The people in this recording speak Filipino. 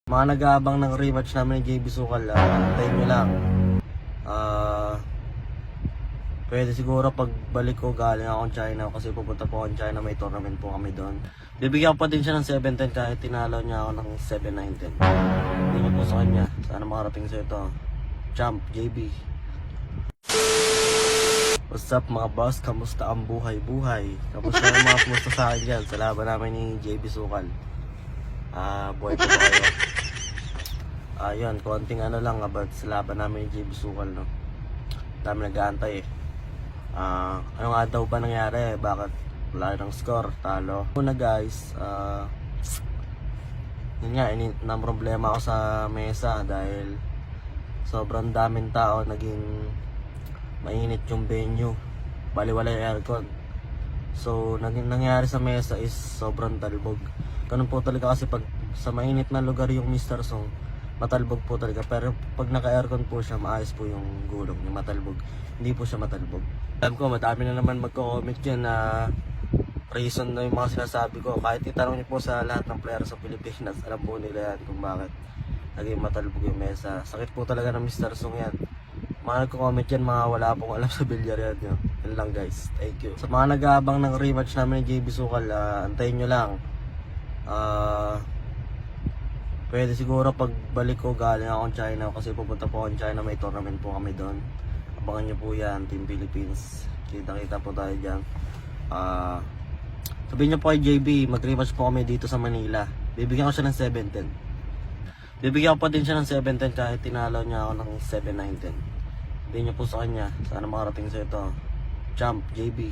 Mga nag-aabang ng rematch namin ni JB Sukal, antayin nyo lang. Pwede siguro pagbalik ko galing akong China kasi pupunta po akong China, may tournament po kami doon. Bibigyan ko pa din siya ng 710 kahit tinalo niya ako ng 719. Hindi niyo po sa kanya, sana makarating sa ito. Champ, JB. What's up mga boss? Kamusta ang buhay-buhay? Kamusta ang mga kumusta sa akin dyan sa laban namin ni JB Sukal? Buhay po ba kayo? Yun, konting ano lang about sa laban namin ni JB Sukal, no? Dami nag-aantay eh. Ano nga daw ba nangyari? Bakit wala ng score? Talo. Una guys, yun nga, na problema ako sa mesa dahil sobrang daming tao, naging mainit yung venue. Baliwala yung aircon. So, nangyari sa mesa is sobrang talbog. Ganun po talaga kasi pag sa mainit na lugar yung Mr. Song, matalbog po talaga. Pero pag naka-aircon po siya, maayos po yung gulong, yung matalbog. Hindi po siya matalbog. Alam ko, madami na naman magko-comment yan na reason na yung mga sinasabi ko. Kahit itanong niyo po sa lahat ng player sa Pilipinas, alam po nila yan kung bakit naging matalbog yung mesa. Sakit po talaga ng Mr. Song yan. Mga nagko-comment yan, mga wala pong alam sa bilyar yan. Yan lang guys, thank you. Sa mga nag-aabang ng rematch namin ni JB Sukal, antayin nyo lang. Pwede siguro pagbalik ko galing akong China kasi pupunta po akong China, may tournament po kami doon. Abangan nyo po yan, Team Philippines. Kita-kita po tayo dyan. Sabihin nyo po kay JB, mag-rematch po kami dito sa Manila. Bibigyan ko siya ng 710. Bibigyan ko pa din siya ng 710 kahit tinalo niya ako ng 719. Sabihin nyo po sa kanya, sana makarating sa ito. Champ, JB.